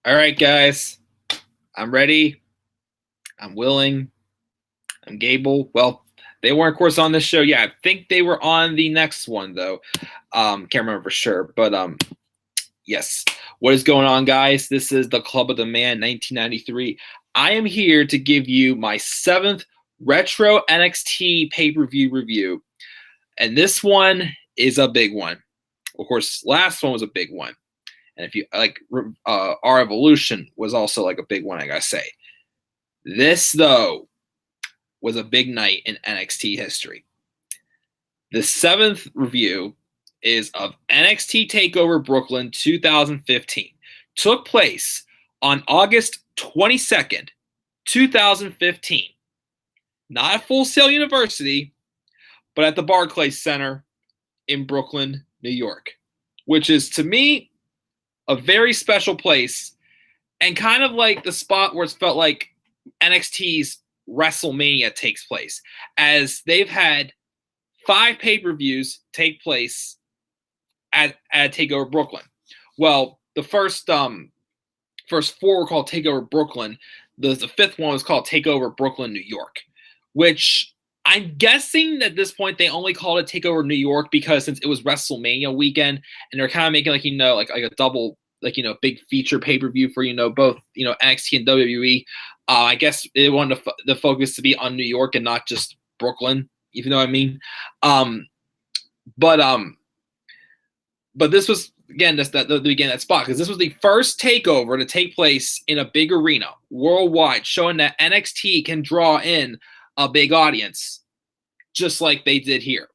All right, guys. I'm ready. I'm willing. I'm Gable. Well, they weren't, of course, on this show. Yeah, I think they were on the next one, though. Can't remember for sure. But yes. What is going on, guys? This is the Club of the Man 1993. I am here to give you my 7th retro NXT pay-per-view review. And this one is a big one. Of course, last one was a big one. And if you like, our Evolution was also like a big one, I gotta say. This, though, was a big night in NXT history. The 7th review is of NXT TakeOver Brooklyn 2015. Took place on August 22nd, 2015. Not at Full Sail University, but at the Barclays Center in Brooklyn, New York, which is, to me, a very special place and kind of like the spot where it's felt like NXT's WrestleMania takes place, as they've had 5 pay-per-views take place at TakeOver Brooklyn. Well, the first 4 were called TakeOver Brooklyn. The 5th one was called TakeOver Brooklyn, New York, which I'm guessing that at this point they only called it TakeOver New York because since it was WrestleMania weekend and they're kind of making like a double big feature pay-per-view for both NXT and WWE. I guess they wanted the focus to be on New York and not just Brooklyn, if you know what I mean. But this was again the beginning of that spot because this was the first takeover to take place in a big arena worldwide, showing that NXT can draw in a big audience, just like they did here,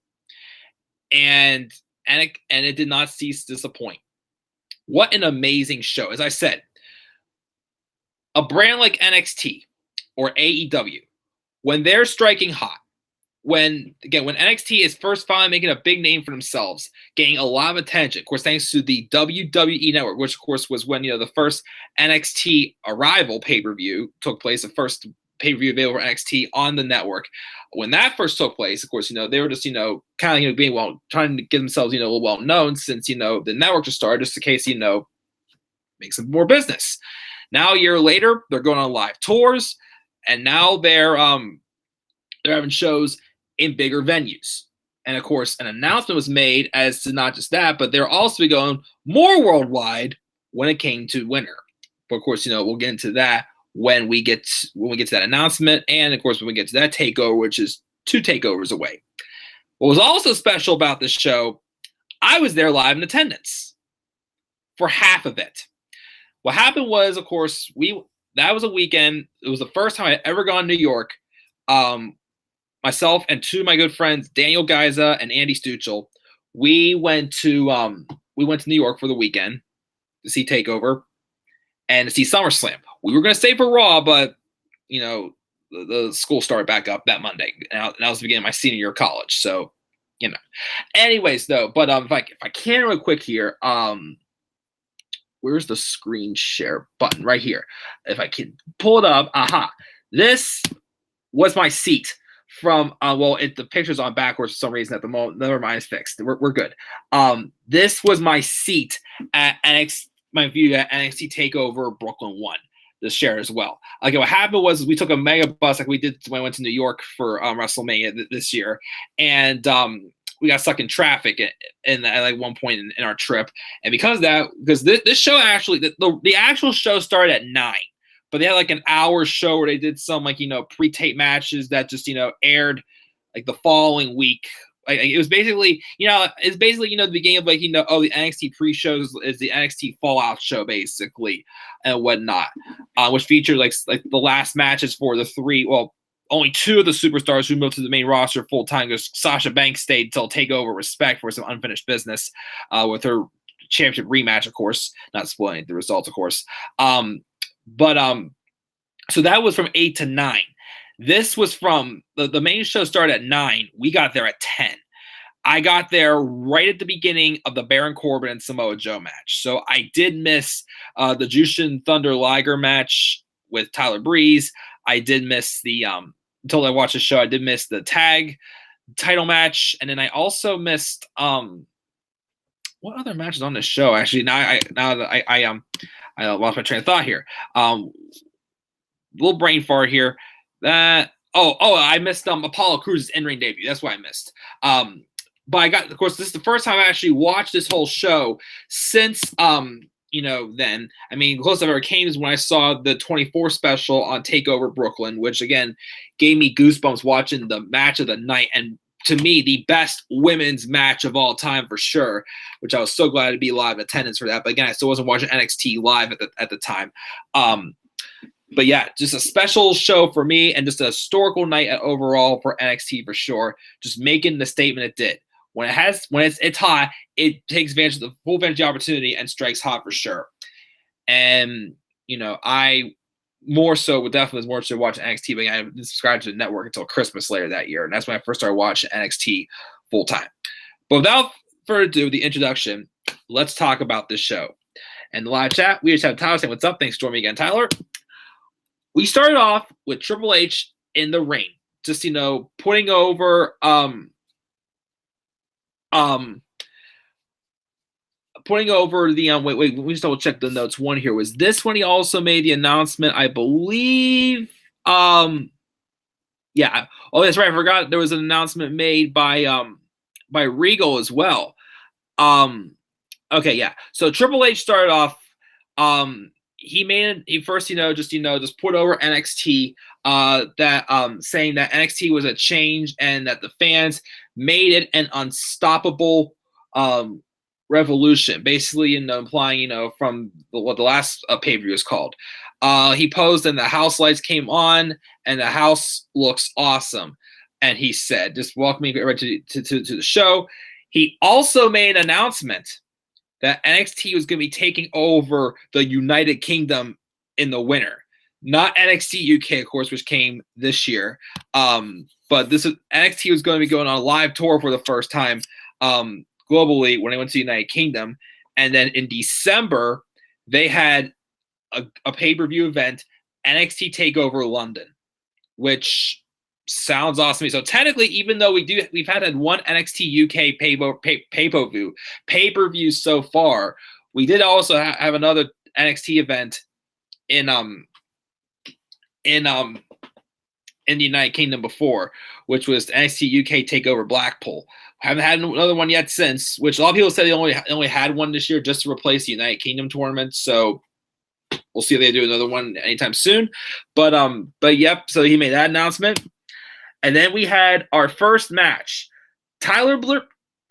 and it did not cease to disappoint. What an amazing show! As I said, a brand like NXT or AEW, when they're striking hot, when NXT is first finally making a big name for themselves, getting a lot of attention, of course, thanks to the WWE Network, which of course was when the first NXT Arrival pay-per-view took place, the first pay-per-view available for NXT on the network. When that first took place, of course, they were just kind of being trying to get themselves a little well known since the network just started, just in case make some more business. Now a year later, they're going on live tours, and now they're having shows in bigger venues. And of course, an announcement was made as to not just that, but they're also going more worldwide when it came to winter. But of course, we'll get into that when we get to that announcement, and of course when we get to that takeover, which is 2 takeovers away. What was also special about this show, I was there live in attendance for half of it. What happened was, of course, that was a weekend. It was the first time I'd ever gone to New York. Myself and 2 of my good friends, Daniel Geiza and Andy Stuchel, we went to New York for the weekend to see TakeOver and to see SummerSlam. We were going to stay for Raw, but the school started back up that Monday, and that was the beginning of my senior year of college. So, anyways, though, but if I can real quick here, where's the screen share button? Right here. If I can pull it up, this was my seat from the picture's on backwards for some reason at the moment. Never mind, it's fixed. We're good. This was my seat at my view at NXT TakeOver Brooklyn 1. The share as well. Okay, what happened was we took a mega bus like we did when I went to New York for WrestleMania this year, and we got stuck in traffic at one point in our trip. And because this show actually the actual show started at 9. But they had like an hour show where they did some pre-tape matches that just aired like the following week. Like it was basically the beginning of the NXT pre-shows is the NXT Fallout show basically and whatnot, which featured like the last matches for the 3. Well, only 2 of the superstars who moved to the main roster full time. Because Sasha Banks stayed till TakeOver Respect for some unfinished business with her championship rematch, of course. Not spoiling the results, of course. So that was from 8 to 9. This was from the main show started at 9. We got there at 10. I got there right at the beginning of the Baron Corbin and Samoa Joe match. So I did miss the Jushin Thunder Liger match with Tyler Breeze. I did miss until I watched the show, I did miss the tag title match. And then I also missed what other matches on this show? Actually, now that I lost my train of thought here. Little brain fart here. I missed Apollo Cruz's in-ring debut. That's why I missed. But of course, this is the first time I actually watched this whole show since then. I mean, close I've ever came is when I saw the 24 special on TakeOver Brooklyn, which again gave me goosebumps watching the match of the night, and to me, the best women's match of all time for sure, which I was so glad to be live attendance for that. But again, I still wasn't watching NXT live at the time. But yeah, just a special show for me and just a historical night overall for NXT for sure. Just making the statement it did. When it's hot, it takes advantage of the full advantage of the opportunity and strikes hot for sure. And I more so would definitely watch NXT, but I didn't subscribe to the network until Christmas later that year, and that's when I first started watching NXT full time. But without further ado, the introduction, let's talk about this show. And the live chat, we just have Tyler saying, "What's up?" Thanks for joining me again, Tyler. We started off with Triple H in the ring, just putting over wait, let me just double check the notes. One here was this when he also made the announcement, I believe. Yeah. Oh, that's right. I forgot there was an announcement made by Regal as well. Okay, yeah. So Triple H started off. He first just put over NXT. Saying that NXT was a change and that the fans made it an unstoppable revolution, basically implying from what the last pay-per-view is called. He posed and the house lights came on and the house looks awesome, and he said, just welcoming everybody to the show. He also made an announcement that NXT was going to be taking over the United Kingdom in the winter, not NXT UK, of course, which came this year. But this is NXT was going to be going on a live tour for the first time globally when they went to the United Kingdom. And then in December, they had a pay-per-view event, NXT TakeOver London, which sounds awesome to me. So technically, even though we've had one NXT UK pay-per-view so far, we did also have another NXT event in the United Kingdom before, which was NXT UK TakeOver Blackpool. Haven't had another one yet since, which a lot of people said they only had one this year just to replace the United Kingdom tournament. So we'll see if they do another one anytime soon. But yep. So he made that announcement, and then we had our first match, Tyler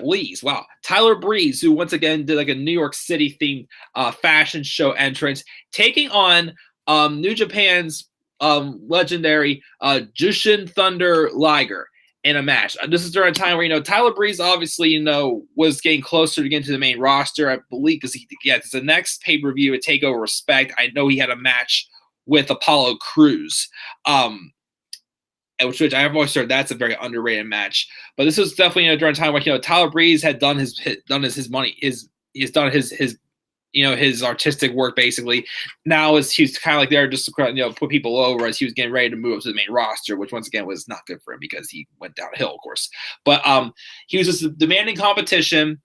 Breeze. Wow, Tyler Breeze, who once again did like a New York City themed fashion show entrance, taking on New Japan's legendary Jushin Thunder Liger in a match. This is during a time where Tyler Breeze obviously was getting closer to getting to the main roster, I believe, because it's the next pay-per-view at TakeOver Respect. I know he had a match with Apollo Cruz, which I've always heard that's a very underrated match. But this was definitely during a time where Tyler Breeze had done his artistic work basically. Now he's kind of like there just to put people over as he was getting ready to move up to the main roster, which once again was not good for him because he went downhill, of course. But he was just demanding competition,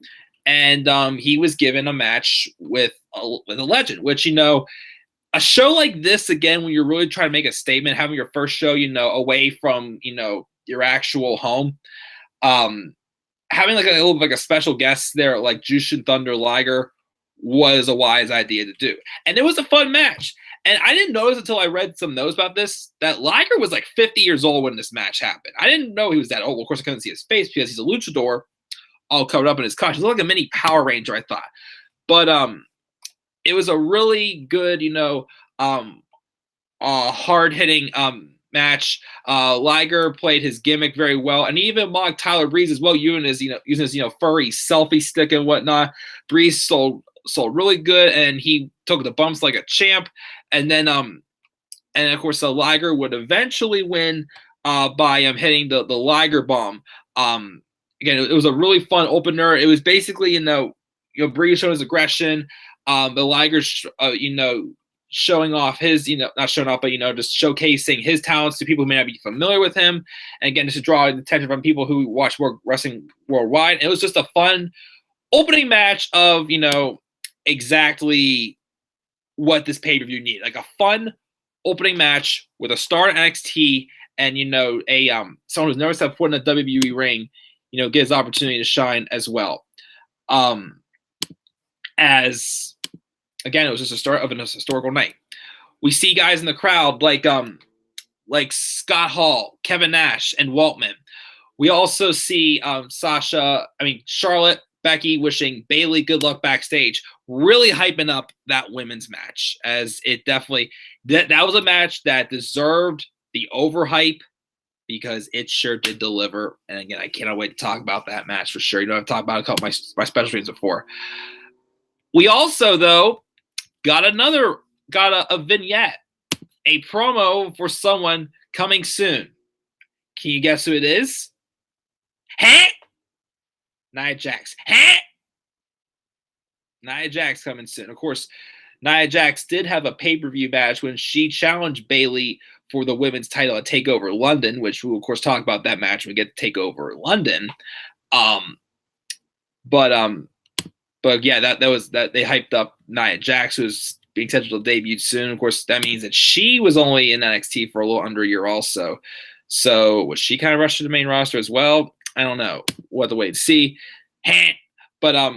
and he was given a match with a legend, which a show like this, again, when you're really trying to make a statement, having your first show away from your actual home, having like a little like a special guest there like Jushin Thunder Liger was a wise idea to do. And it was a fun match. And I didn't notice until I read some notes about this that Liger was like 50 years old when this match happened. I didn't know he was that old. Of course, I couldn't see his face because he's a luchador all covered up in his costume. He looked like a mini Power Ranger, I thought. But it was a really good, hard-hitting match. Liger played his gimmick very well, and he even mocked Tyler Breeze as well, using his furry selfie stick and whatnot. Breeze sold really good, and he took the bumps like a champ. And then, and of course, Liger would eventually win by hitting the Liger bomb. Again, it was a really fun opener. It was basically, Breeze showing his aggression. The Liger, showing off his, not showing off, but, just showcasing his talents to people who may not be familiar with him. And again, just to draw attention from people who watch wrestling worldwide. And it was just a fun opening match of, exactly what this pay-per-view needed. Like a fun opening match with a star in NXT and, someone who's never stepped foot in a WWE ring, gets opportunity to shine as well. As, again, it was just a start of an historical night. We see guys in the crowd like Scott Hall, Kevin Nash, and Waltman. We also see Charlotte, Becky wishing Bayley good luck backstage, really hyping up that women's match, as it definitely that was a match that deserved the overhype because it sure did deliver. And again, I cannot wait to talk about that match for sure. I've talked about a couple of my special streams before. We also, though, got a vignette, a promo for someone coming soon. Can you guess who it is? Nia Jax. Nia Jax coming soon. Of course, Nia Jax did have a pay-per-view match when she challenged Bayley for the women's title at TakeOver London, which we'll, of course, talk about that match when we get to TakeOver London. But yeah, that was that they hyped up Nia Jax, who's being scheduled to debut soon. Of course, that means that she was only in NXT for a little under a year also. So was she kind of rushed to the main roster as well? I don't know. We'll have to wait to see. But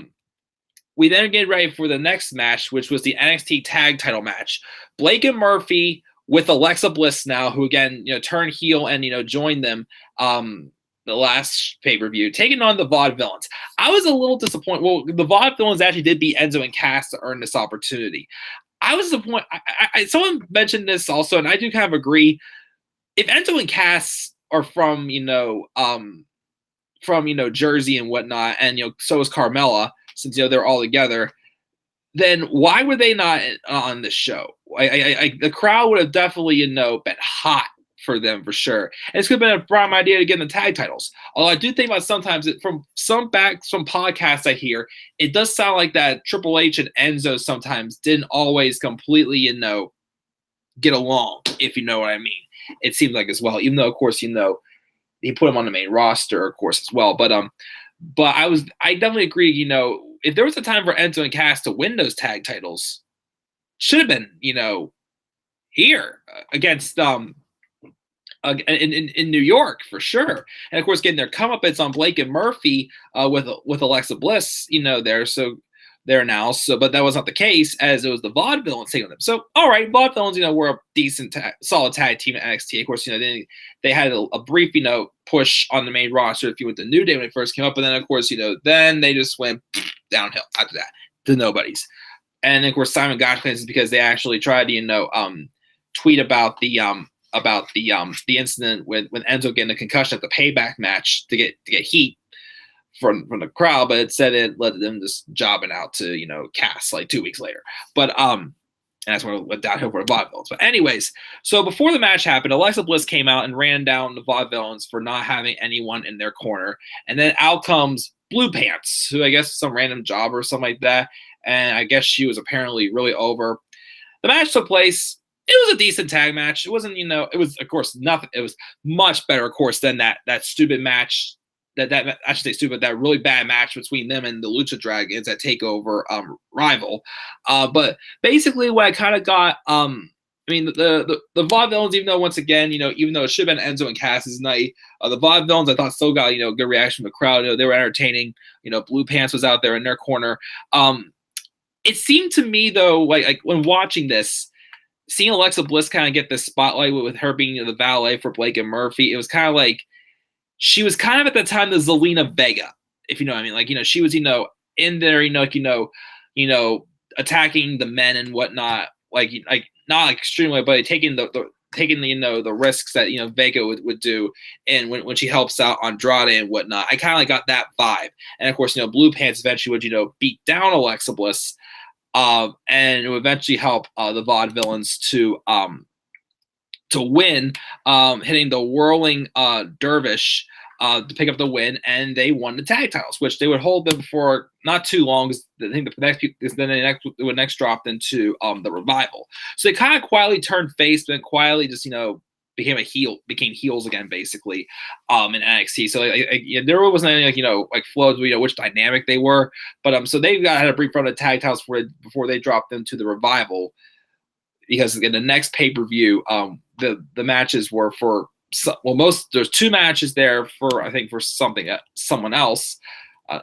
we then get ready for the next match, which was the NXT Tag Title match. Blake and Murphy with Alexa Bliss now, who again turned heel and joined them the last pay-per-view, taking on the Vaudevillains. I was a little disappointed. Well, the Vaudevillains actually did beat Enzo and Cass to earn this opportunity. I was disappointed. Someone mentioned this also, and I do kind of agree. If Enzo and Cass are from Jersey and whatnot, and so is Carmella, since they're all together, then why were they not on this show? The crowd would have definitely been hot for them for sure. And this could have been a prime idea to get in the tag titles. Although I do think about sometimes from some podcasts I hear, it does sound like that Triple H and Enzo sometimes didn't always completely get along, if you know what I mean. It seemed like as well, even though of course he put him on the main roster, of course, as well. But I definitely agree. If there was a time for Enzo and Cass to win those tag titles, should have been here against in New York for sure. And of course, getting their comeuppance on Blake and Murphy with Alexa Bliss, there. So there now. So, but that was not the case, as it was the Vaudevillains taking them. So, all right, Vaudevillains, were a decent, solid tag team at NXT. Of course, they had a brief, push on the main roster if you went to New Day when it first came up, and then of course, then they just went downhill after that to nobodies. And of course, Simon Gotch claims is because they actually tried to, tweet about the incident when Enzo getting a concussion at the Payback match to get heat from the crowd, but it said it led them just jobbing out to Cass like 2 weeks later. But and that's when it went downhill for the Vaudevillains. But anyways, so before the match happened, Alexa Bliss came out and ran down the Vaudevillains for not having anyone in their corner, and then out comes Blue Pants, who I guess is some random job or something like that, and I guess she was apparently really over. The match took place. It was a decent tag match. It wasn't, it was of course nothing. It was much better, of course, than that stupid match. That I should say stupid, that really bad match between them and the Lucha Dragons at TakeOver Rival. But basically what I kind of got, the Vaudevillains, even though once again, even though it should have been Enzo and Cass's night, the Vaudevillains I thought still got, good reaction from the crowd. They were entertaining. Blue Pants was out there in their corner. It seemed to me though, like when watching this, seeing Alexa Bliss kind of get this spotlight with her being the valet for Blake and Murphy, it was kind of like, she was kind of at the time the Zelina Vega, if you know what I mean. Like, she was, in there, attacking the men and whatnot, like not like extremely, but taking the risks that Vega would do, and when she helps out Andrade and whatnot, I kind of like got that vibe. And of course, Blue Pants eventually would beat down Alexa Bliss, and it would eventually help the Vaudevillains to win, hitting the whirling Dervish to pick up the win, and they won the tag titles, which they would hold them for not too long. I think they would next drop into the Revival. So they kind of quietly turned face, but then quietly just became heels again, basically, in NXT. So there wasn't any flows which dynamic they were, but so they had a brief run of tag titles before they dropped them to the Revival. because in the next pay-per-view, the matches were for there's 2 matches there for I think for someone else.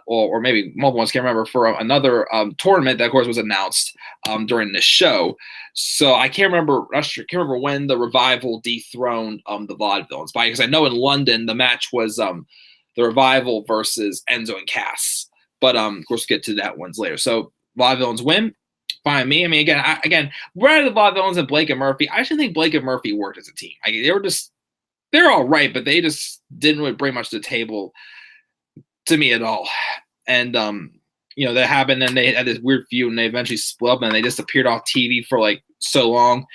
Or maybe multiple ones, can't remember, for another tournament that, of course, was announced during this show. So I can't remember when the Revival dethroned the Vaudevillains. Because I know in London the match was the Revival versus Enzo and Cass. But, of course, we'll get to that ones later. So Vaudevillains win. Fine me. I mean, again, we're out of the Vaudevillains and Blake and Murphy. I actually think Blake and Murphy worked as a team. They're all right, but they just didn't really bring much to the table to me at all. And that happened, and they had this weird feud, and they eventually split up, and they disappeared off TV for like so long.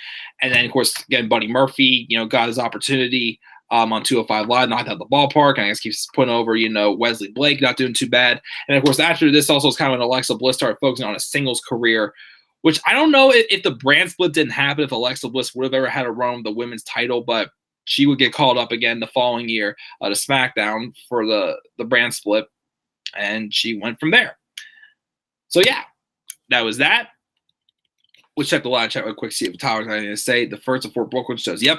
And then, of course, again, Buddy Murphy, got his opportunity on 205 Live, knocked out the ballpark, and I guess keeps putting over, Wesley Blake, not doing too bad. And of course, after this, also is kind of when Alexa Bliss started focusing on a singles career, which I don't know if the brand split didn't happen, if Alexa Bliss would have ever had a run with the women's title, but she would get called up again the following year to SmackDown for the brand split, and she went from there. So, yeah, that was that. We'll check the live chat real quick, see if Tyler's got anything to say. The first of 4 Brooklyn shows. Yep.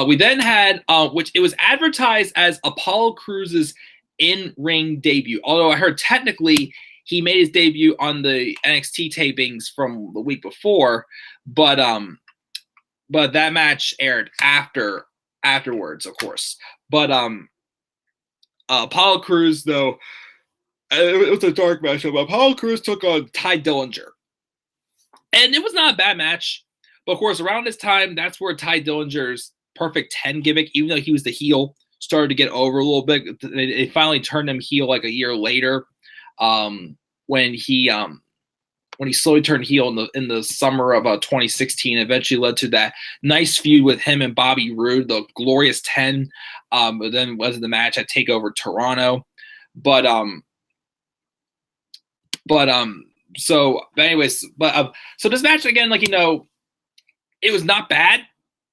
We then had, which it was advertised as Apollo Cruz's in-ring debut, although I heard technically he made his debut on the NXT tapings from the week before, but that match aired afterwards, of course. But Apollo Cruz, though, it was a dark matchup. But Apollo Cruz took on Ty Dillinger, and it was not a bad match. But of course, around this time, that's where Ty Dillinger's Perfect 10 gimmick, even though he was the heel, started to get over a little bit. They finally turned him heel like a year later, when he slowly turned heel in the summer of 2016, eventually led to that nice feud with him and Bobby Roode, the Glorious 10. But then was the match at TakeOver Toronto. So this match again, it was not bad.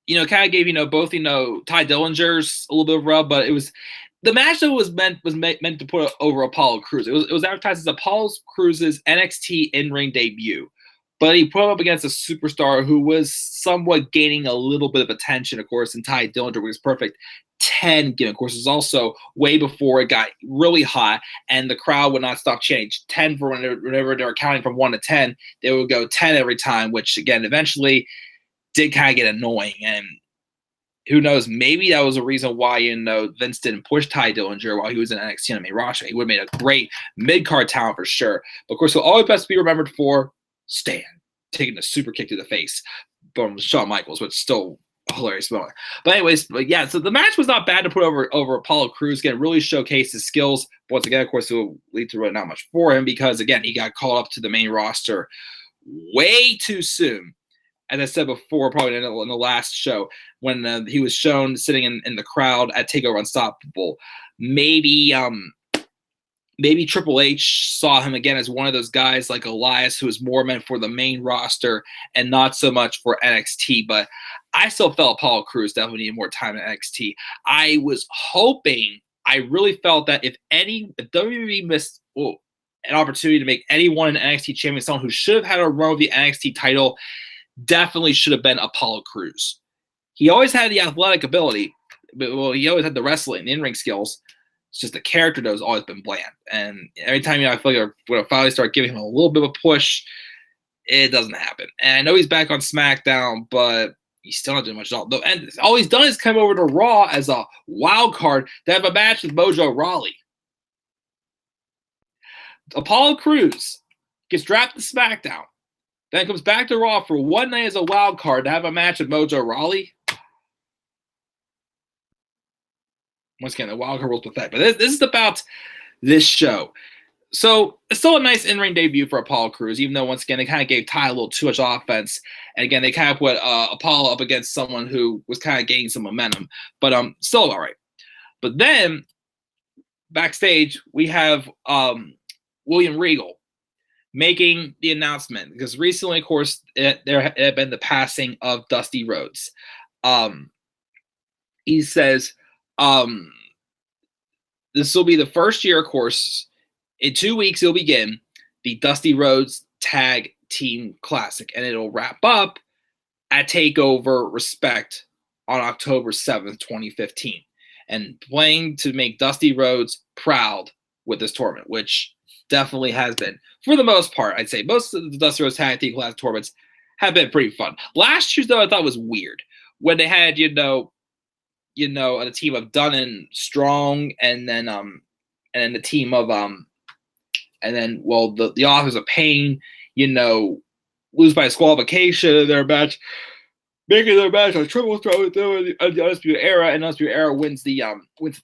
Kind of gave both Ty Dillinger's a little bit of rub, but it was the match that was meant to put over Apollo Crews. It was advertised as Apollo Cruz's NXT in-ring debut, but he put him up against a superstar who was somewhat gaining a little bit of attention, of course, in Ty Dillinger with his Perfect 10 gimmick. Of course, it was also way before it got really hot, and the crowd would not stop chanting 10 for whenever they were counting from 1 to 10. They would go 10 every time, which again eventually did kind of get annoying. And who knows, maybe that was a reason why Vince didn't push Ty Dillinger while he was in NXT on the main roster. He would have made a great mid-card talent for sure. But of course, he'll always best be remembered for Stan taking a super kick to the face from Shawn Michaels, which is still a hilarious moment. But anyways, yeah, so the match was not bad to put over Apollo Crews. Again, really showcased his skills. But once again, of course, it will lead to really not much for him because, again, he got called up to the main roster way too soon. As I said before, probably in the last show, when he was shown sitting in the crowd at TakeOver Unstoppable, maybe Triple H saw him again as one of those guys like Elias who was more meant for the main roster and not so much for NXT. But I still felt Apollo Crews definitely needed more time in NXT. I was hoping, I really felt that if WWE missed an opportunity to make anyone an NXT champion, someone who should have had a run with the NXT title, definitely should have been Apollo Crews. He always had the athletic ability, but he always had the wrestling, the in-ring skills. It's just the character that has always been bland. And every time I feel like when I finally start giving him a little bit of a push, it doesn't happen. And I know he's back on SmackDown, but he's still not doing much at all. And all he's done is come over to Raw as a wild card to have a match with Mojo Rawley. Apollo Crews gets dropped to SmackDown. Then comes back to Raw for one night as a wild card to have a match with Mojo Rawley. Once again, the wild card rules pathetic. But this is about this show. So it's still a nice in-ring debut for Apollo Crews, even though, once again, they kind of gave Ty a little too much offense. And again, they kind of put Apollo up against someone who was kind of gaining some momentum. But still all right. But then, backstage, we have William Regal making the announcement, because recently, of course, there had been the passing of Dusty Rhodes. He says, this will be the first year, of course. In 2 weeks, it'll begin the Dusty Rhodes Tag Team Classic, and it'll wrap up at TakeOver Respect on October 7th, 2015, and playing to make Dusty Rhodes proud with this tournament, which definitely has been, for the most part, I'd say most of the Dusty Rhodes Tag Team Classic tournaments have been pretty fun. Last year's, though, I thought was weird when they had, a team of Dunn and Strong, and then the team of the Authors of Pain, lose by disqualification in their match, making their match a triple threat with them in the Undisputed Era, and Undisputed Era wins the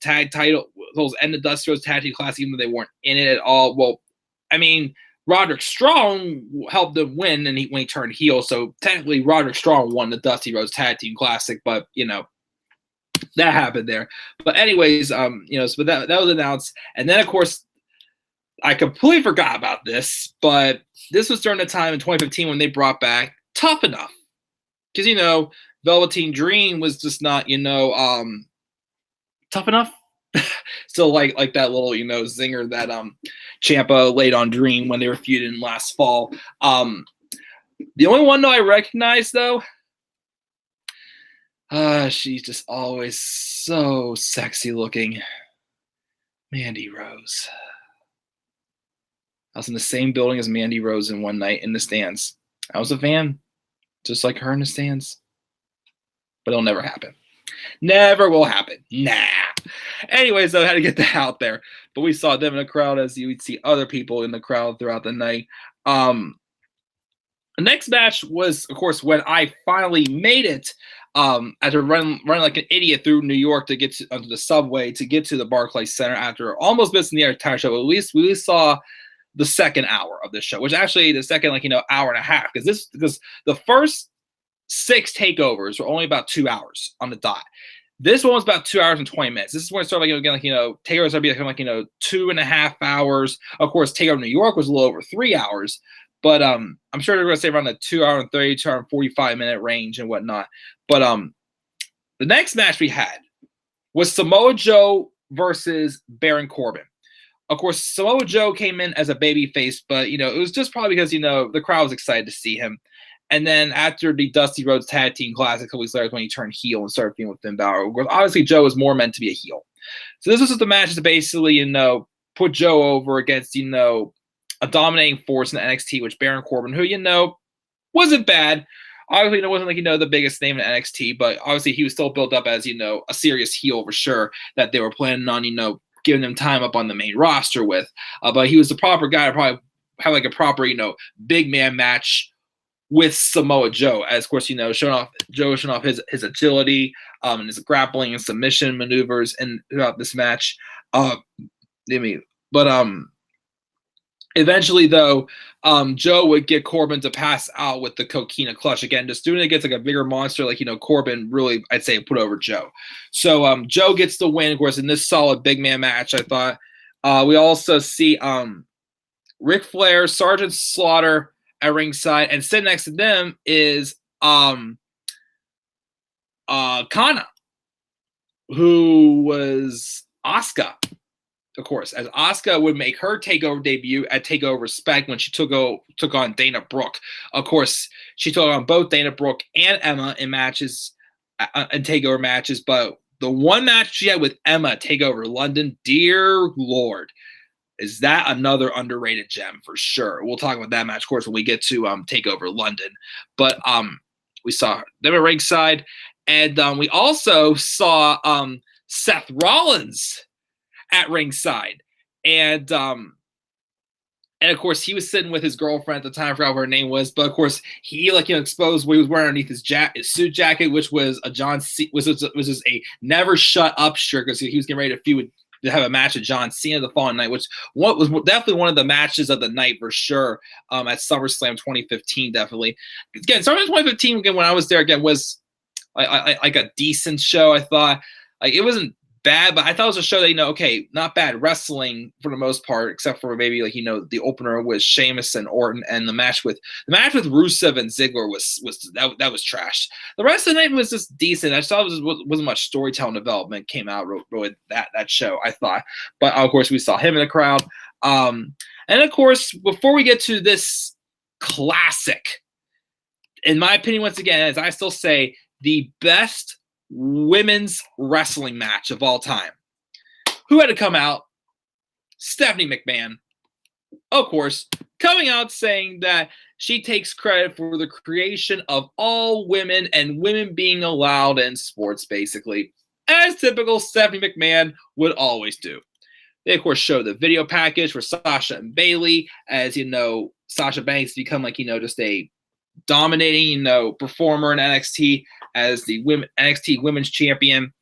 tag title, those end the Dusty Rhodes Tag Team Classic, even though they weren't in it at all. Well, I mean, Roderick Strong helped them win, and when he turned heel, so technically Roderick Strong won the Dusty Rhodes Tag Team Classic, but that happened there. But anyways, so that was announced, and then of course I completely forgot about this, but this was during the time in 2015 when they brought back Tough Enough. Because, Velveteen Dream was just not, tough enough. Still like that little, zinger that Ciampa laid on Dream when they were feuding last fall. The only one, though, I recognize, though, she's just always so sexy looking. Mandy Rose. I was in the same building as Mandy Rose in one night in the stands. I was a fan. Just like her in the stands. But it'll never happen. Never will happen. Nah. Anyways, I had to get that out there. But we saw them in the crowd as you would see other people in the crowd throughout the night. The next match was, of course, when I finally made it after running like an idiot through New York to get onto the subway to get to the Barclays Center after almost missing the entire show. At least we saw the second hour of this show, which actually the second, hour and a half, because the first 6 takeovers were only about 2 hours on the dot. This one was about 2 hours and 20 minutes. This is when it started takeovers started becoming 2.5 hours. Of course, takeover New York was a little over 3 hours, but I'm sure they're going to say around the 2 hour and 30, 2 hour and 45 minute range and whatnot. But the next match we had was Samoa Joe versus Baron Corbin. Of course, Samoa Joe came in as a babyface, but, it was just probably because, the crowd was excited to see him. And then after the Dusty Rhodes Tag Team Classic, a couple weeks later, when he turned heel and started feuding with Finn Balor. Of course, obviously, Joe was more meant to be a heel. So this was just the match to basically, put Joe over against, a dominating force in NXT, which Baron Corbin, who, wasn't bad. Obviously, it wasn't the biggest name in NXT, but obviously he was still built up as, a serious heel for sure that they were planning on, giving him time up on the main roster with. But he was the proper guy to probably have a proper, big man match with Samoa Joe. As of course, showing off his agility and his grappling and submission maneuvers and throughout this match. Eventually, though, Joe would get Corbin to pass out with the Coquina Clutch. Again, just doing it against a bigger monster Corbin really, I'd say, put over Joe. So Joe gets the win, of course, in this solid big man match, I thought. We also see Ric Flair, Sergeant Slaughter at ringside, and sitting next to them is Kana, who was Asuka. Of course, as Asuka would make her TakeOver debut at TakeOver Respect when she took on Dana Brooke. Of course, she took on both Dana Brooke and Emma in matches, and TakeOver matches. But the one match she had with Emma at TakeOver London, dear Lord, is that another underrated gem for sure. We'll talk about that match, of course, when we get to TakeOver London. But we saw them at ringside, and we also saw Seth Rollins at ringside, and of course he was sitting with his girlfriend at the time. I forgot what her name was, but of course he exposed what he was wearing underneath his suit jacket, which was a was just a never shut up shirt, because he was getting ready to have a match with John Cena the following night, which was definitely one of the matches of the night for sure. At SummerSlam 2015, definitely. Again, SummerSlam 2015 again when I was there again was like a decent show. I thought it wasn't bad, but I thought it was a show that, okay, not bad wrestling for the most part, except for maybe the opener with Sheamus and Orton, and the match with Rusev and Ziggler was that was trash. The rest of the night was just decent. I saw wasn't much storytelling development came out with that show, I thought. But of course we saw him in the crowd. And of course, before we get to this classic in my opinion, once again, as I still say, the best women's wrestling match of all time. Who had to come out? Stephanie McMahon, of course, coming out saying that she takes credit for the creation of all women and women being allowed in sports, basically, as typical Stephanie McMahon would always do. They, of course, show the video package for Sasha and Bayley, as, Sasha Banks become, just a dominating, performer in NXT as the NXT Women's Champion.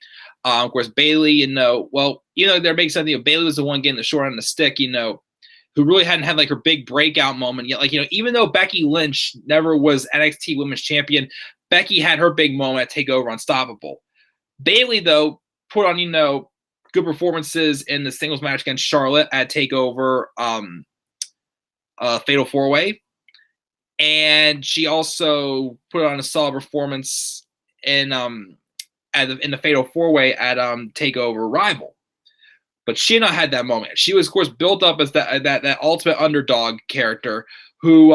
Of course, Bayley, they're making something. Bayley was the one getting the short end of the stick, who really hadn't had her big breakout moment yet. Even though Becky Lynch never was NXT Women's Champion, Becky had her big moment at TakeOver Unstoppable. Bayley, though, put on, good performances in the singles match against Charlotte at TakeOver Fatal 4-Way. And she also put on a solid performance in the Fatal 4-Way at TakeOver Rival. But she not had that moment. She was, of course, built up as that ultimate underdog character who,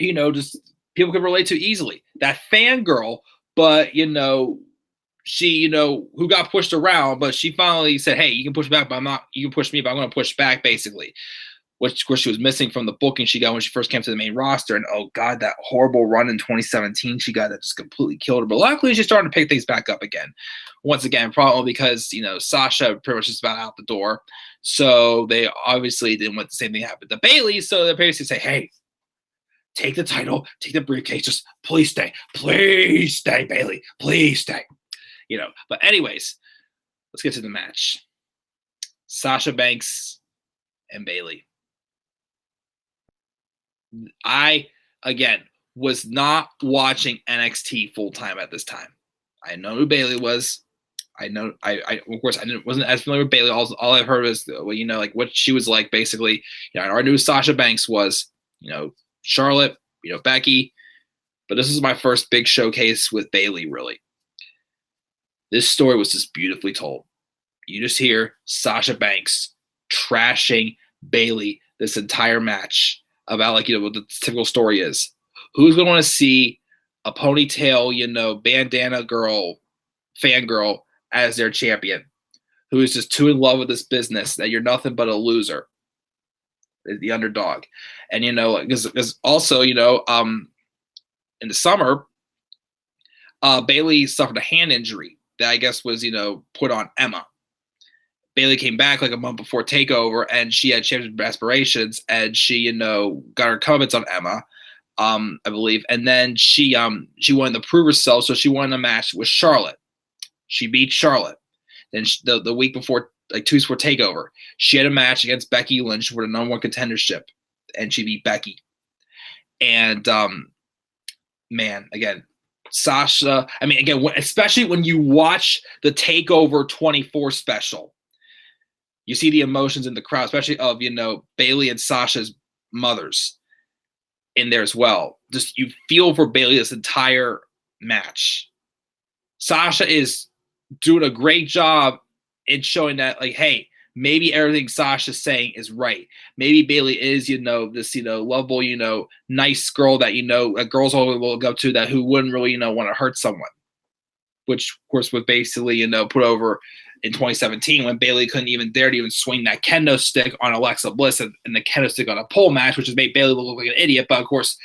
just people could relate to easily. That fangirl, but, she, who got pushed around, but she finally said, hey, you can push back, but you can push me, but I'm going to push back, basically. Which, of course, she was missing from the booking she got when she first came to the main roster. And, oh, God, that horrible run in 2017 she got that just completely killed her. But luckily, she's starting to pick things back up again. Once again, probably because, Sasha pretty much is about out the door. So they obviously didn't want the same thing happen to Bayley. So they basically say, hey, take the title, take the briefcase, just please stay, Bayley, please stay. But anyways, let's get to the match. Sasha Banks and Bayley. I, again, was not watching NXT full time at this time. I know who Bayley was. I know, of course, wasn't as familiar with Bayley. All I've heard was, what she was like, basically. I already knew who Sasha Banks was, Charlotte, Becky. But this is my first big showcase with Bayley, really. This story was just beautifully told. You just hear Sasha Banks trashing Bayley this entire match about what the typical story is. Who's going to want to see a ponytail, bandana girl, fangirl as their champion, who is just too in love with this business that you're nothing but a loser, the underdog. And, because also, in the summer, Bayley suffered a hand injury that I guess was, put on Emma. Bayley came back a month before TakeOver, and she had championship aspirations, and she, got her comeuppance on Emma, I believe. And then she wanted to prove herself, so she won a match with Charlotte. She beat Charlotte. Then the week before, 2 weeks before TakeOver, she had a match against Becky Lynch for the number 1 contendership, and she beat Becky. And man, again, Sasha. I mean, again, especially when you watch the TakeOver 24 special, you see the emotions in the crowd, especially of Bayley and Sasha's mothers in there as well. Just you feel for Bayley this entire match. Sasha is doing a great job in showing that, hey, maybe everything Sasha's saying is right. Maybe Bayley is, this, lovable, nice girl that, girls all will go to that who wouldn't really, want to hurt someone. Which, of course, was basically, put over in 2017 when Bayley couldn't even dare to even swing that kendo stick on Alexa Bliss and the kendo stick on a pole match, which has made Bayley look like an idiot. But, of course,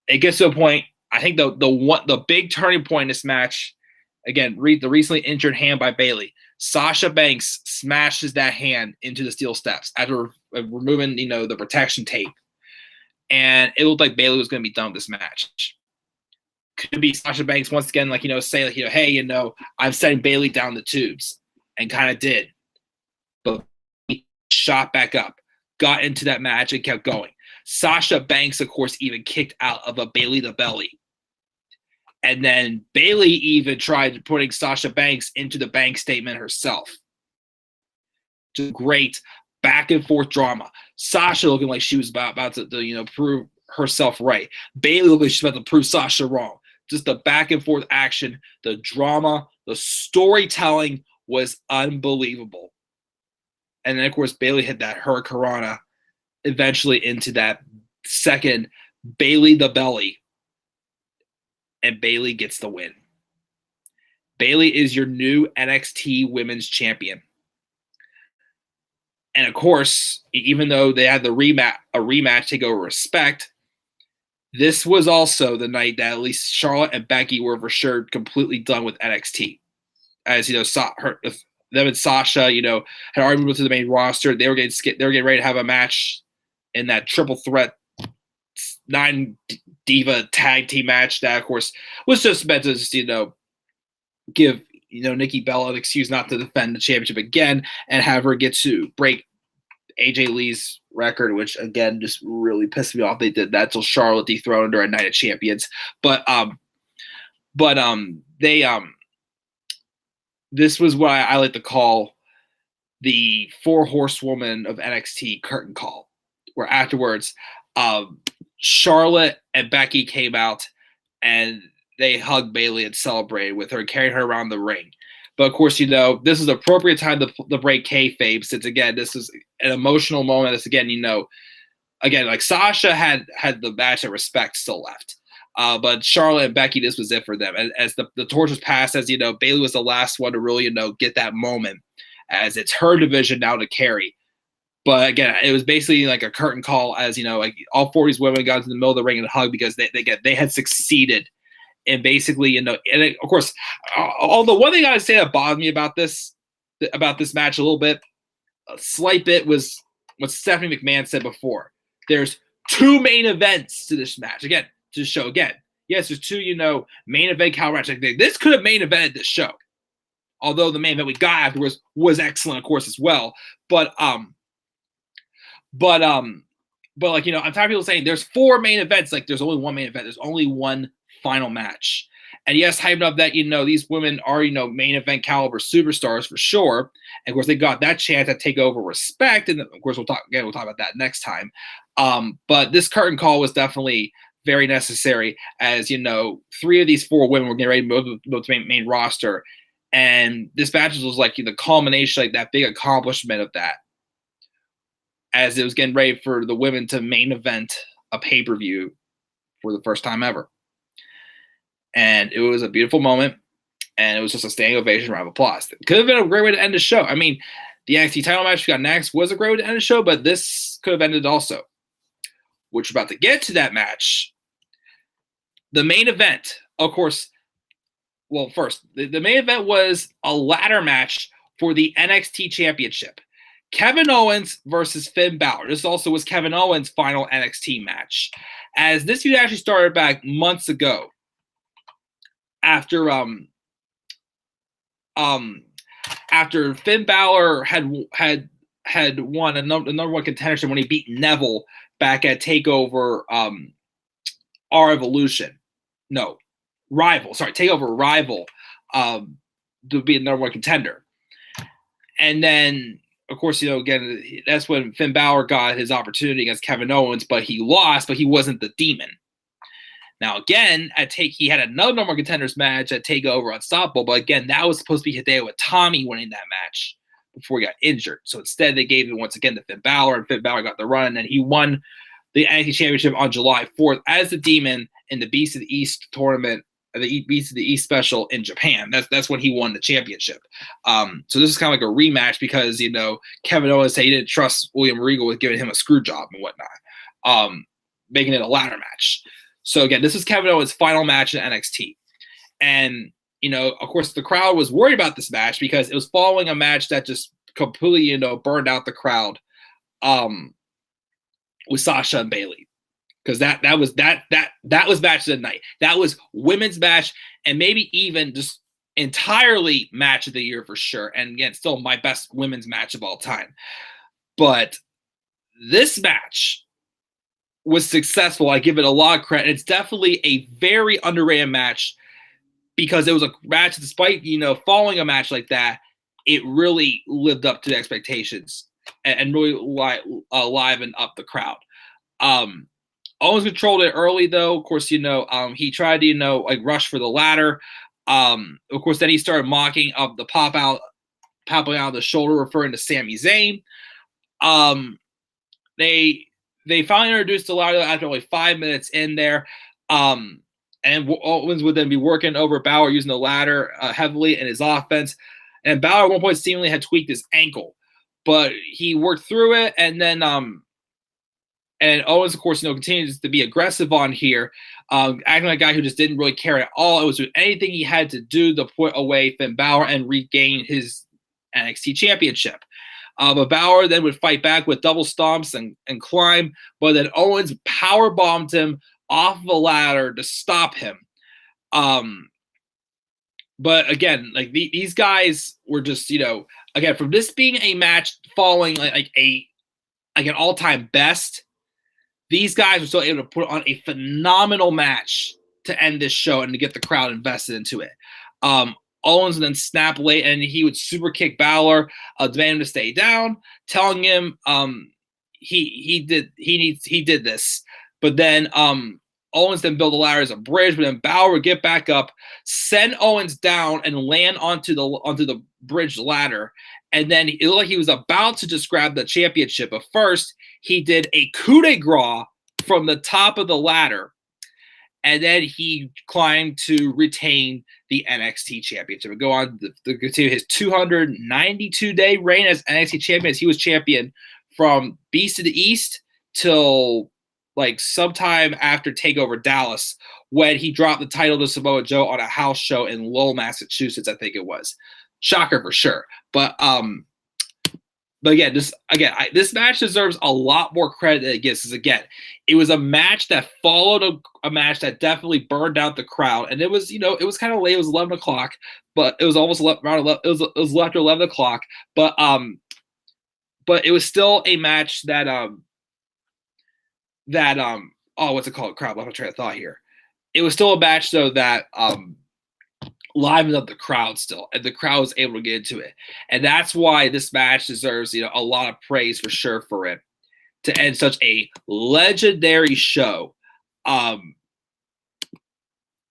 it gets to a point. I think the big turning point in this match, again, the recently injured hand by Bayley. Sasha Banks smashes that hand into the steel steps after removing, the protection tape. And it looked like Bayley was going to be done with this match. Could be Sasha Banks once again, say, hey, I'm setting Bayley down the tubes, and kind of did. But he shot back up, got into that match, and kept going. Sasha Banks, of course, even kicked out of a Bayley to belly. And then Bayley even tried putting Sasha Banks into the bank statement herself. Just great back and forth drama. Sasha looking like she was about to prove herself right. Bayley looking like she's about to prove Sasha wrong. Just the back and forth action, the drama, the storytelling was unbelievable. And then, of course, Bayley hit that Hurricanrana eventually into that second Bayley the belly, and Bayley gets the win. Bayley is your new NXT Women's Champion. And of course, even though they had a rematch TakeOver Respect, this was also the night that at least Charlotte and Becky were for sure completely done with NXT. As you know, them and Sasha, had already moved to the main roster. They were getting ready to have a match in that triple threat 9 diva tag team match that, of course, was just meant to just, give Nikki Bella an excuse not to defend the championship again and have her get to break AJ Lee's record, which again just really pissed me off. They did that till Charlotte dethroned her at Night of Champions. This was what I like to call the 4 horsewoman of NXT curtain call, where afterwards Charlotte and Becky came out and they hugged Bayley and celebrated with her, carrying her around the ring. But of course, this is the appropriate time to break kayfabe, since again, this is an emotional moment. This again, again, like Sasha had the match at Respect still left. But Charlotte and Becky, this was it for them. As the torch was passed, as Bayley was the last one to really, get that moment, as it's her division now to carry. But again, it was basically like a curtain call, as like all 40s women got into the middle of the ring and hugged because they had succeeded. And basically, and of course, although one thing I would say that bothered me about this match a little bit, a slight bit, was what Stephanie McMahon said before. There's 2 main events to this match. Again, to show again. Yes, there's 2, main event caliber match. This could have main evented this show. Although the main event we got afterwards was excellent, of course, as well. But like, I'm tired of people saying there's 4 main events. Like, there's only 1 main event. There's only 1 final match. And yes, hyping up that, these women are, main event caliber superstars for sure. And of course, they got that chance to take over Respect. And of course, we'll talk about that next time. But this curtain call was definitely very necessary, as 3 of these 4 women were getting ready to move to the main roster. And this match was like the culmination, like that big accomplishment of that, as it was getting ready for the women to main event a pay-per-view for the first time ever. And it was a beautiful moment, and it was just a standing ovation, round of applause. It could have been a great way to end the show. I mean, the NXT title match we got next was a great way to end the show, but this could have ended also. Which we're about to get to that match. The main event, of course, well, first, the main event was a ladder match for the NXT Championship. Kevin Owens versus Finn Balor. This also was Kevin Owens' final NXT match, as this feud actually started back months ago. After Finn Balor had won the number 1 contendership when he beat Neville back at TakeOver Our Evolution. No, Rival. Sorry, TakeOver Rival to be the number 1 contender. And then, of course, again, that's when Finn Balor got his opportunity against Kevin Owens, but he lost, but he wasn't the Demon. Now, again, he had another number 1 contenders match at TakeOver Unstoppable, but again, that was supposed to be Hideo Itami winning that match before he got injured. So instead, they gave it once again to Finn Balor, and Finn Balor got the run, and then he won the NXT Championship on July 4th as the Demon in the Beast of the East tournament, the Beast of the East special in Japan. That's when he won the championship. So this is kind of like a rematch because, Kevin Owens said he didn't trust William Regal with giving him a screw job and whatnot, making it a ladder match. So again, this is Kevin Owens' final match in NXT. And, of course, the crowd was worried about this match because it was following a match that just completely, burned out the crowd with Sasha and Bayley. Because that was match of the night. That was women's match, and maybe even just entirely match of the year for sure. And again, still my best women's match of all time. But this match was successful. I give it a lot of credit. It's definitely a very underrated match because it was a match, despite, following a match like that, it really lived up to the expectations and really livened up the crowd. Owens controlled it early, though. Of course, he tried to, rush for the ladder. Of course, then he started mocking up the popping out of the shoulder, referring to Sami Zayn. they finally introduced the ladder after only 5 minutes in there. And Owens would then be working over Balor using the ladder heavily in his offense. And Balor at one point seemingly had tweaked his ankle, but he worked through it. And then and Owens, of course, continues to be aggressive on here, acting like a guy who just didn't really care at all. It was doing anything he had to do to put away Finn Balor and regain his NXT championship. But Balor then would fight back with double stomps and climb, but then Owens power bombed him off of a ladder to stop him. But again, like these guys were just, again, from this being a match following like an all-time best, these guys were still able to put on a phenomenal match to end this show and to get the crowd invested into it. Owens then snapped late, and he would super kick Balor, demanding him to stay down, telling him he did this. But then Owens then built the ladder as a bridge, but then Balor would get back up, send Owens down, and land onto the bridge ladder. And then it looked like he was about to just grab the championship. But first, he did a coup de grace from the top of the ladder. And then he climbed to retain the NXT championship and go on to continue his 292-day reign as NXT champion. As he was champion from Beast of the East till like sometime after TakeOver Dallas, when he dropped the title to Samoa Joe on a house show in Lowell, Massachusetts, I think it was. Shocker for sure. But again, this match deserves a lot more credit than it gets. Because again, it was a match that followed a match that definitely burned out the crowd, and it was it was kind of late. It was 11 o'clock, but it was almost around 11. It was after 11 o'clock, but it was still a match that what's it called? Crowd. I'm trying to thought here. It was still a match though that livened up the crowd still, and the crowd was able to get into it, and that's why this match deserves a lot of praise for sure for it to end such a legendary show.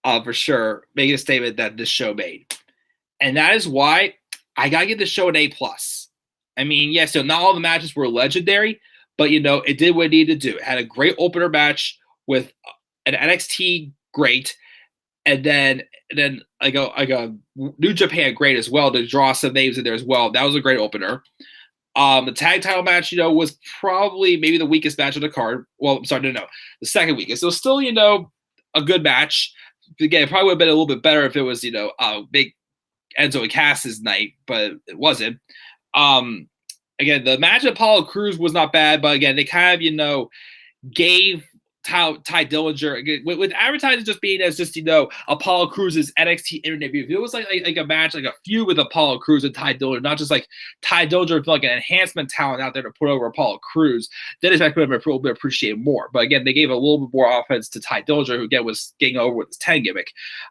For sure, making a statement that this show made, and that is why I gotta give this show an A+. I mean, yes, not all the matches were legendary, but it did what it needed to do. It had a great opener match with an NXT great. And then like a New Japan great as well to draw some names in there as well. That was a great opener. The tag title match, was probably maybe the weakest match on the card. Well, I'm sorry, no, the second weakest. So still, a good match. Again, it probably would have been a little bit better if it was, big Enzo and Cass's night, but it wasn't. Again, the match of Apollo Cruz was not bad, but again, they kind of, gave Ty Dillinger with advertising just being as just Apollo Cruz's NXT internet view. If it was like a match, like a feud with Apollo Cruz and Ty Dillinger, not just like Ty Dillinger like an enhancement talent out there to put over Apollo Cruz, then it's actually been a little bit appreciated more. But again, they gave a little bit more offense to Ty Dillinger, who again was getting over with his 10 gimmick.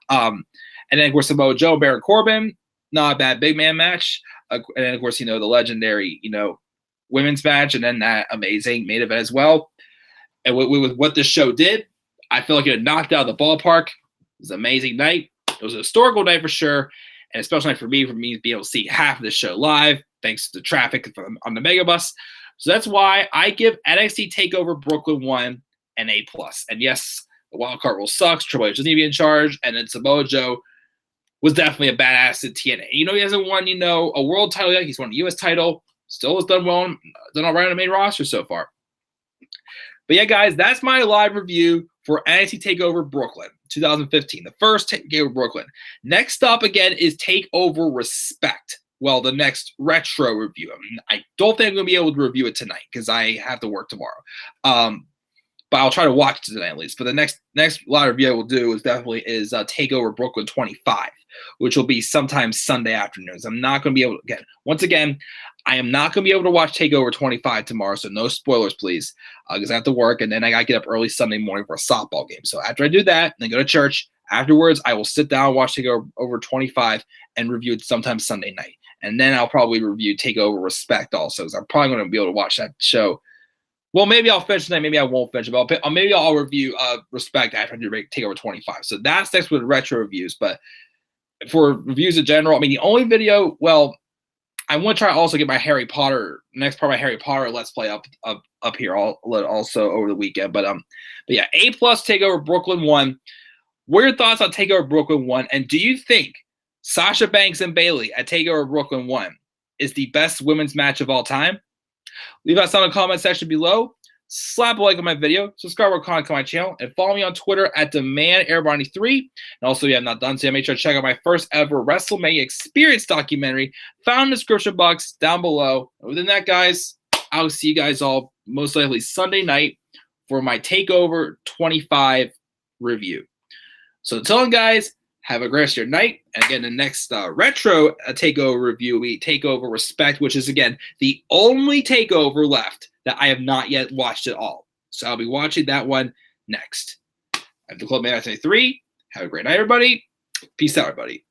And then of course Samoa Joe and Baron Corbin, not a bad big man match. And then of course the legendary women's match, and then that amazing main event as well. And with what this show did, I feel like it knocked out of the ballpark. It was an amazing night. It was a historical night for sure, and a special night for me being able to see half of this show live, thanks to the traffic on the Megabus. So that's why I give NXT TakeOver Brooklyn 1 an A+. And yes, the wild card rule sucks. Triple H doesn't need to be in charge, and then Samoa Joe was definitely a badass in TNA. He hasn't won a world title yet. He's won a U.S. title. Still has done well, done all right on the main roster so far. But yeah, guys, that's my live review for NXT TakeOver Brooklyn 2015, the first TakeOver Brooklyn. Next up, again, is TakeOver Respect. Well, the next retro review. I don't think I'm going to be able to review it tonight because I have to work tomorrow. But I'll try to watch it tonight at least. But the next live review I will do is TakeOver Brooklyn 25, which will be sometime Sunday afternoons. I'm not going to be able to, once again, I am not going to be able to watch TakeOver 25 tomorrow, so no spoilers, please, because I have to work, and then I got to get up early Sunday morning for a softball game. So after I do that, and then go to church, afterwards, I will sit down, watch TakeOver 25, and review it sometime Sunday night. And then I'll probably review TakeOver Respect also, because I'm probably going to be able to watch that show. Well, maybe I'll finish tonight, maybe I won't finish it, but maybe I'll review Respect after I do TakeOver 25. So that's next with retro reviews, but for reviews in general, the only video, I want to try to also get my Harry Potter next part of my Harry Potter Let's Play up here also over the weekend. But yeah, A+ TakeOver Brooklyn 1. What are your thoughts on TakeOver Brooklyn 1? And do you think Sasha Banks and Bayley at TakeOver Brooklyn 1 is the best women's match of all time? Leave us down in the comment section below. Slap a like on my video, subscribe or comment on my channel, and follow me on Twitter at DemandAirBonnie3. And also, if you have not done so, make sure to check out my first ever WrestleMania Experience documentary found in the description box down below. Other than that, guys, I'll see you guys all most likely Sunday night for my TakeOver 25 review. So until then, guys, have a great rest of your night. And again, the next retro TakeOver review will be TakeOver Respect, which is, again, the only TakeOver left that I have not yet watched at all. So I'll be watching that one next. I'm the Club Man 3. Have a great night, everybody. Peace out, everybody.